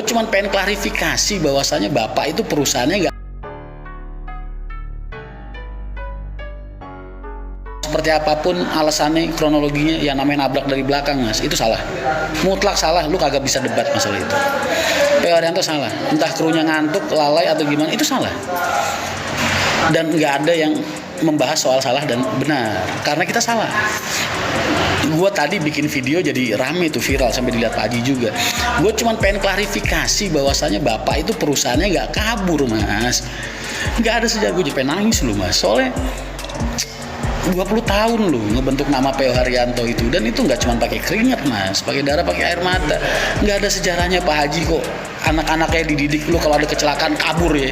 Gue cuma pengen klarifikasi bahwasanya bapak itu perusahaannya nggak seperti apapun alasannya, kronologinya, yang namanya nabrak dari belakang, mas, itu salah, mutlak salah. Lu kagak bisa debat masalah itu. P.O. Haryanto salah, entah krunya ngantuk, lalai atau gimana, itu salah. Dan nggak ada yang membahas soal salah dan benar, karena kita salah. Gue tadi bikin video jadi rame tuh, viral sampai dilihat Pak Haji juga. Gue cuma pengen klarifikasi bahwasanya bapak itu perusahaannya nggak kabur, mas. Nggak ada sejarah. Gue jadi pengen nangis lu, mas, soalnya 20 tahun lu ngebentuk nama P.O. Haryanto itu, dan itu nggak cuma pakai keringat, mas, pakai darah, pakai air mata. Nggak ada sejarahnya Pak Haji kok anak-anaknya dididik lu kalau ada kecelakaan kabur ya.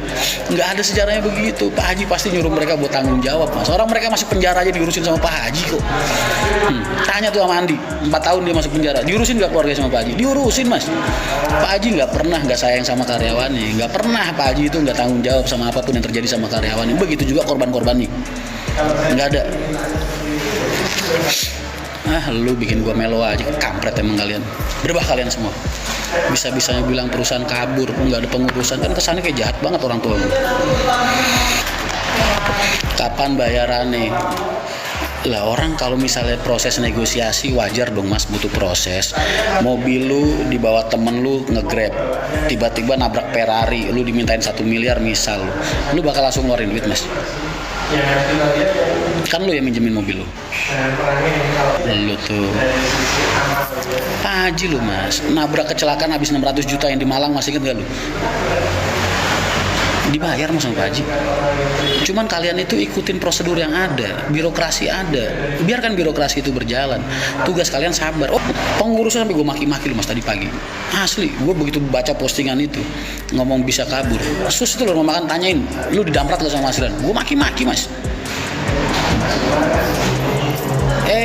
Nggak ada sejarahnya begitu. Pak Haji pasti nyuruh mereka buat tanggung jawab, mas. Orang mereka masuk penjara aja diurusin sama Pak Haji kok. Tanya tuh sama Andi, 4 tahun dia masuk penjara, diurusin nggak keluarga sama Pak Haji? Diurusin, mas. Pak Haji nggak pernah nggak sayang sama karyawannya, nggak pernah Pak Haji itu nggak tanggung jawab sama apapun yang terjadi sama karyawannya. Begitu juga korban-korbannya, nggak ada. Lu bikin gua melo aja, kampret emang kalian. Berubah kalian semua. Bisa-bisanya bilang perusahaan kabur, nggak ada pengurusan, kan kesannya kayak jahat banget orang tua lu. Kapan bayarannya? Lah, orang kalau misalnya proses negosiasi wajar dong, mas, butuh proses. Mobil lu dibawa temen lu nge-grab, tiba-tiba nabrak Ferrari, lu dimintain 1 miliar misal, lu bakal langsung ngeluarin duit, mas? Kan lu yang minjemin mobil lu. Lu tuh Pak Haji lu, mas, nabrak kecelakaan habis 600 juta yang di Malang, masih inget gak lu? Dibayar mas sama Pak Haji. Cuman kalian itu ikutin prosedur yang ada, birokrasi ada, biarkan birokrasi itu berjalan. Tugas kalian sabar. Oh, pengurusnya sampai gue maki-maki lu, mas, tadi pagi. Asli, gue begitu baca postingan itu ngomong bisa kabur, sus itu lo mau makan, tanyain lu didamprat gak sama Mas Rian. Gue maki-maki, mas.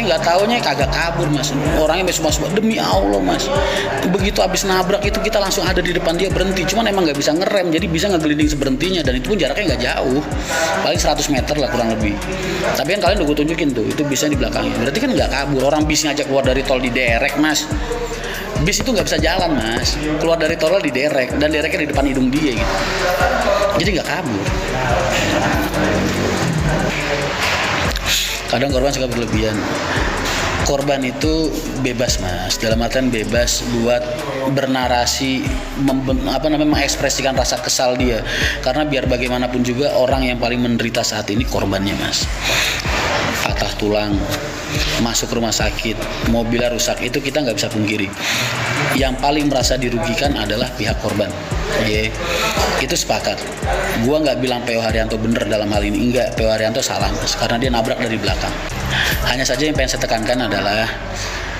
Nggak taunya kagak kabur, mas. Orangnya besok-besok, demi Allah, mas. Begitu abis nabrak itu kita langsung ada di depan dia, berhenti. Cuman emang nggak bisa ngerem, jadi bisa ngegelinding seberhentinya, dan itu pun jaraknya nggak jauh, paling 100 meter lah kurang lebih. Tapi kan kalian udah gue tunjukin tuh, itu bisnya di belakangnya. Berarti kan nggak kabur. Orang bis ngajak keluar dari tol diderek, mas. Bis itu nggak bisa jalan, mas. Keluar dari tol diderek, dan dereknya di depan hidung dia gitu. Jadi nggak kabur. Kadang korban suka berlebihan. Korban itu bebas, mas, dalam artian bebas buat bernarasi, mengekspresikan rasa kesal dia. Karena biar bagaimanapun juga orang yang paling menderita saat ini korbannya, mas. Patah tulang, masuk rumah sakit, mobilnya rusak, itu kita nggak bisa pungkiri. Yang paling merasa dirugikan adalah pihak korban. Itu sepakat. Gua nggak bilang P.O. Haryanto bener dalam hal ini, enggak. P.O. Haryanto salah, mas, karena dia nabrak dari belakang. Hanya saja yang pengen saya tekankan adalah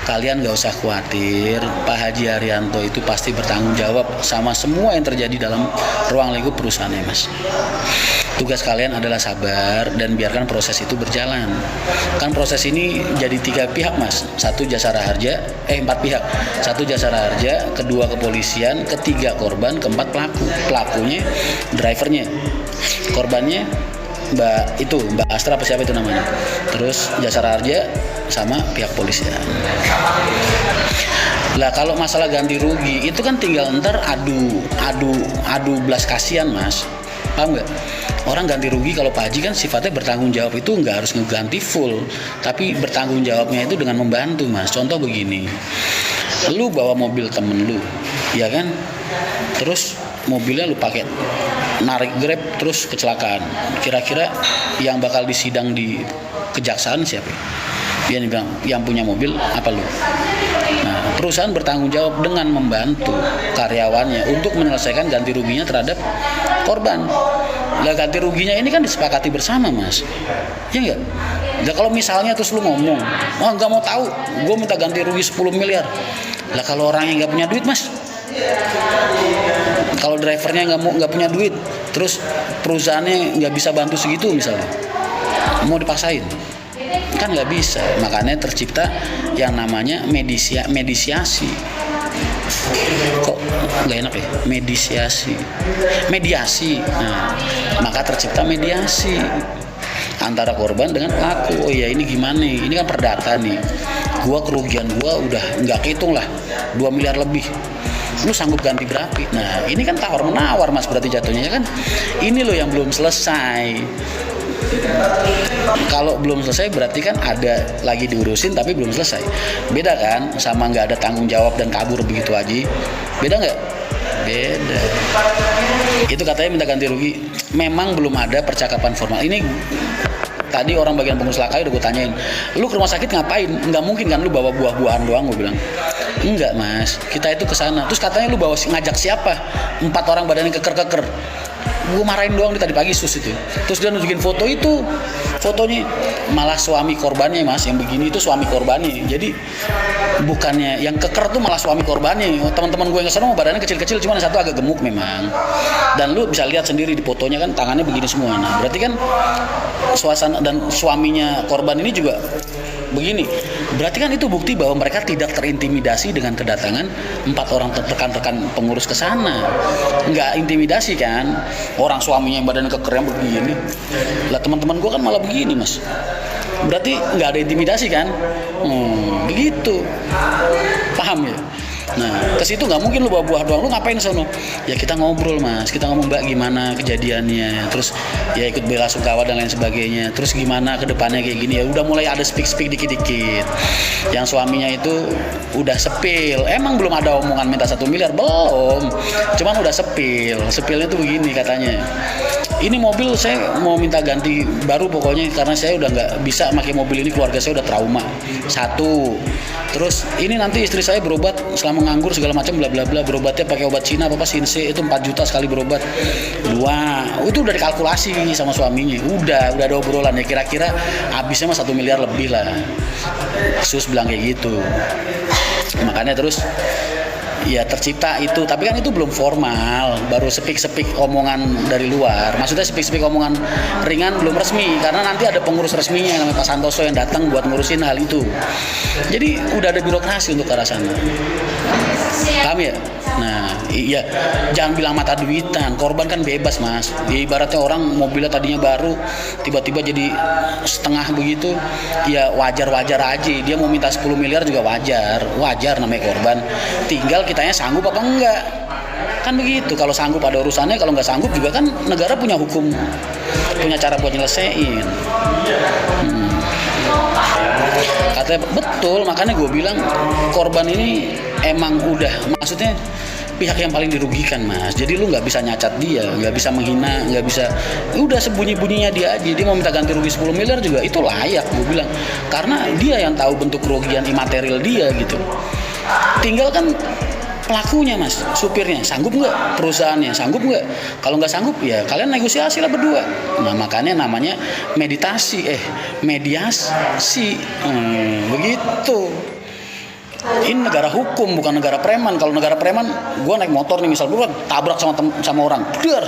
kalian gak usah khawatir, Pak Haji Haryanto itu pasti bertanggung jawab sama semua yang terjadi dalam ruang lingkup perusahaannya, mas. Tugas kalian adalah sabar dan biarkan proses itu berjalan. Kan proses ini jadi 3 pihak, mas. 1 Jasara Harja, 4 pihak. 1 Jasara Harja, kedua kepolisian, ketiga korban, keempat pelaku. Pelakunya drivernya, korbannya Mbak Astra apa siapa itu namanya. Terus Jasara Harja sama pihak polisian. Lah, kalau masalah ganti rugi itu kan tinggal ntar adu belas kasihan, mas. Paham nggak? Orang ganti rugi kalau Pak Haji kan sifatnya bertanggung jawab, itu nggak harus ngeganti full, tapi bertanggung jawabnya itu dengan membantu, mas. Contoh begini, lu bawa mobil temen lu, ya kan? Terus mobilnya lu pakai narik Grab terus kecelakaan. Kira-kira yang bakal disidang di kejaksaan siapa? Dia bilang yang punya mobil apa lu? Nah, perusahaan bertanggung jawab dengan membantu karyawannya untuk menyelesaikan ganti ruginya terhadap korban. Lah, ganti ruginya ini kan disepakati bersama, mas. Ya enggak? Lah, kalau misalnya terus lu ngomong, oh nggak mau tahu, gue minta ganti rugi 10 miliar. Lah, kalau orang yang nggak punya duit, mas, kalau drivernya nggak punya duit, terus perusahaannya nggak bisa bantu segitu misalnya, mau dipaksain kan nggak bisa. Makanya tercipta yang namanya mediasi. Kok nggak enak ya, mediasi. Nah, maka tercipta mediasi antara korban dengan pelaku. Oh ya, ini gimana nih, ini kan perdata nih, kerugian gua udah nggak kehitung lah, 2 miliar lebih. lu sanggup ganti berapa? Nah ini kan tawar menawar mas, berarti jatuhnya kan ini loh yang belum selesai. Kalau belum selesai berarti kan ada lagi diurusin tapi belum selesai. Beda kan sama nggak ada tanggung jawab dan kabur begitu aja. Beda nggak? Beda. Itu katanya minta ganti rugi. Memang belum ada percakapan formal. Ini tadi orang bagian pengurus Lakai udah gue tanyain, lu ke rumah sakit ngapain? Nggak mungkin kan lu bawa buah-buahan doang, gue bilang. Enggak mas, kita itu kesana. Terus katanya lu bawa ngajak siapa? 4 orang badannya keker-keker. Gue marahin doang tadi pagi sus itu. Terus dia nunjukin foto itu, fotonya malah suami korbannya mas, yang begini itu suami korbannya. Jadi bukannya yang keker tuh malah suami korbannya. Teman-teman gue yang kesana badannya kecil-kecil, cuma yang satu agak gemuk memang. Dan lu bisa lihat sendiri di fotonya kan tangannya begini semua. Nah berarti kan suasana dan suaminya korban ini juga begini. Berarti kan itu bukti bahwa mereka tidak terintimidasi dengan kedatangan 4 orang rekan-rekan pengurus ke sana. Nggak intimidasi kan? Orang suaminya yang badannya keker yang begini. Lah teman-teman gue kan malah begini mas. Berarti nggak ada intimidasi kan? Begitu. Paham ya? Nah, ke situ nggak mungkin lu bawa buah doang. Lu ngapain sono? Ya kita ngobrol mas, kita ngomong mbak gimana kejadiannya, terus ya ikut bela sungkawa dan lain sebagainya. Terus gimana ke depannya kayak gini ya. Udah mulai ada speak dikit-dikit. Yang suaminya itu udah sepil. Emang belum ada omongan minta 1 miliar belum. Cuman udah sepil. Sepilnya tuh begini katanya. Ini mobil saya mau minta ganti baru pokoknya karena saya udah nggak bisa pakai mobil ini, keluarga saya udah trauma. 1. Terus ini nanti istri saya berobat selama nganggur segala macam bla bla bla, berobatnya pakai obat Cina apa Sinse itu 4 juta sekali berobat. 2. Itu udah dikalkulasi sama suaminya. Udah ada obrolan ya kira-kira habisnya mah 1 miliar lebih lah. Sus bilang kayak gitu. Makanya terus ya tercipta itu, tapi kan itu belum formal, baru sepik-sepik omongan dari luar. Maksudnya sepik-sepik omongan ringan belum resmi, karena nanti ada pengurus resminya yang namanya Pak Santoso yang datang buat ngurusin hal itu. Jadi udah ada birokrasi untuk ke arah sana. Paham ya? Nah, iya, jangan bilang mata duitan. Korban kan bebas mas. Ya, ibaratnya orang mobilnya tadinya baru, tiba-tiba jadi setengah begitu, ya wajar-wajar aja. Dia mau minta 10 miliar juga wajar namanya korban. Tinggal kitanya sanggup apa enggak. Kan begitu. Kalau sanggup ada urusannya, kalau nggak sanggup juga kan negara punya hukum, punya cara buat nyelesain. Katanya betul, makanya gue bilang korban ini emang udah, maksudnya pihak yang paling dirugikan mas. Jadi lu nggak bisa nyacat dia, nggak bisa menghina, nggak bisa, udah sembunyi-bunyinya dia aja. Dia mau minta ganti rugi 10 miliar juga itu layak gue bilang, karena dia yang tahu bentuk kerugian imaterial dia gitu. Tinggal kan pelakunya mas, supirnya sanggup nggak, perusahaannya sanggup nggak. Kalau nggak sanggup ya kalian negosiasi lah berdua. Nah makanya namanya mediasi begitu. Ini negara hukum bukan negara preman. Kalau negara preman, gue naik motor nih misal, gue tabrak sama orang, der,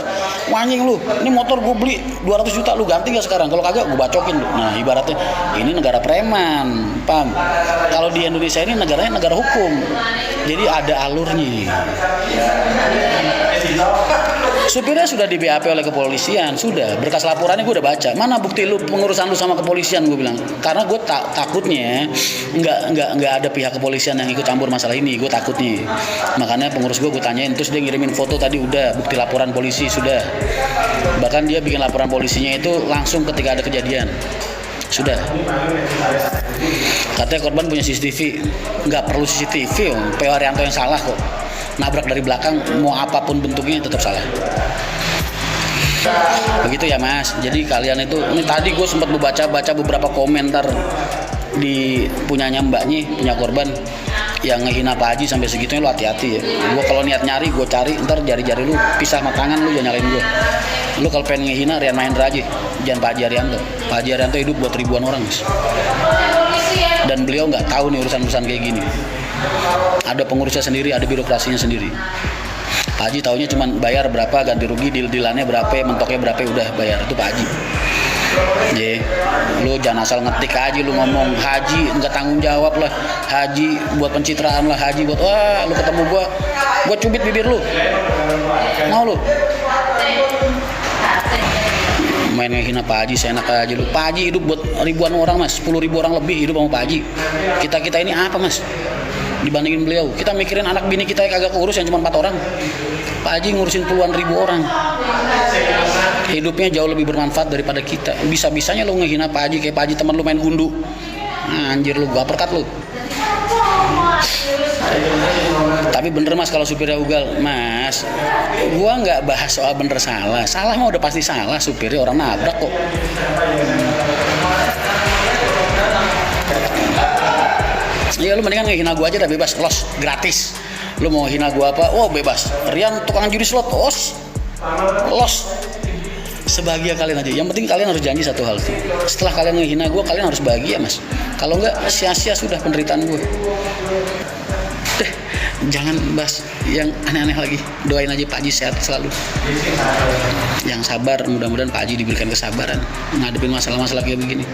wanying lu, ini motor gue beli 200 juta, lu ganti nggak sekarang? Kalau kagak, gue bacokin lu. Nah ibaratnya ini negara preman, paham? Kalau di Indonesia ini negaranya negara hukum, jadi ada alurnya. Supirnya sudah di BAP oleh kepolisian, sudah berkas laporannya gue udah baca. Mana bukti lu pengurusan lu sama kepolisian, gue bilang. Karena gue takutnya nggak ada pihak kepolisian yang ikut campur masalah ini, gue takutnya. Makanya pengurus gue tanyain, terus dia ngirimin foto tadi udah, bukti laporan polisi sudah. Bahkan dia bikin laporan polisinya itu langsung ketika ada kejadian. Sudah. Katanya korban punya CCTV, nggak perlu CCTV, P.O. Haryanto yang salah kok. Nabrak dari belakang, mau apapun bentuknya tetap salah. Begitu ya mas. Jadi kalian itu, ini tadi gue sempat baca beberapa komentar di punyanya mbaknya, punya korban yang ngehina Pak Haji sampai segitunya. Lu hati-hati ya. Gue kalau niat nyari, gue cari, ntar jari-jari lu pisah sama tangan, lu jangan nyalain gue. Lu kalau pengen ngehina Rian Mahendra aja, jangan Pak Haji Haryanto. Pak Haji Haryanto hidup buat ribuan orang mas. Dan beliau nggak tahu nih urusan-urusan kayak gini. Ada pengurusnya sendiri, ada birokrasinya sendiri. Pak Haji taunya cuma bayar berapa, ganti rugi, deal-dealannya berapa, mentoknya berapa, udah bayar. Itu Pak Haji. Lu jangan asal ngetik aja, lu ngomong Haji nggak tanggung jawab lah, Haji buat pencitraan lah, Haji buat lu ketemu gua cubit bibir lu, mau lu main ngehina Pak Haji, seenak aja lu. Pak Haji hidup buat ribuan orang mas, 10.000 orang lebih hidup sama Pak Haji. Kita ini apa mas? dibandingin beliau. Kita mikirin anak bini kita yang kagak keurus yang cuma 4 orang. Pak Haji ngurusin puluhan ribu orang. Hidupnya jauh lebih bermanfaat daripada kita. Bisa-bisanya lu ngehina Pak Haji, kayak Pak Haji teman lu main gundu. Nah, anjir lu, gua uppercut lu. Tapi bener mas kalau supirnya ugal, mas, gua nggak bahas soal bener salah. Salah mah udah pasti salah, supirnya orang nabrak kok. Ya lu mendingan ngehina gua aja dah, bebas, los, gratis. Lu mau hina gua apa? Oh bebas. Rian tukang judi slot, los. Sebahagia kalian aja. Yang penting kalian harus janji satu hal tuh. Setelah kalian ngehina gue, kalian harus bahagia mas. Kalau enggak, sia-sia sudah penderitaan gue. Jangan bahas yang aneh-aneh lagi. Doain aja Pak Haji sehat selalu. Yang sabar, mudah-mudahan Pak Haji diberikan kesabaran ngadepin masalah-masalah kayak begini.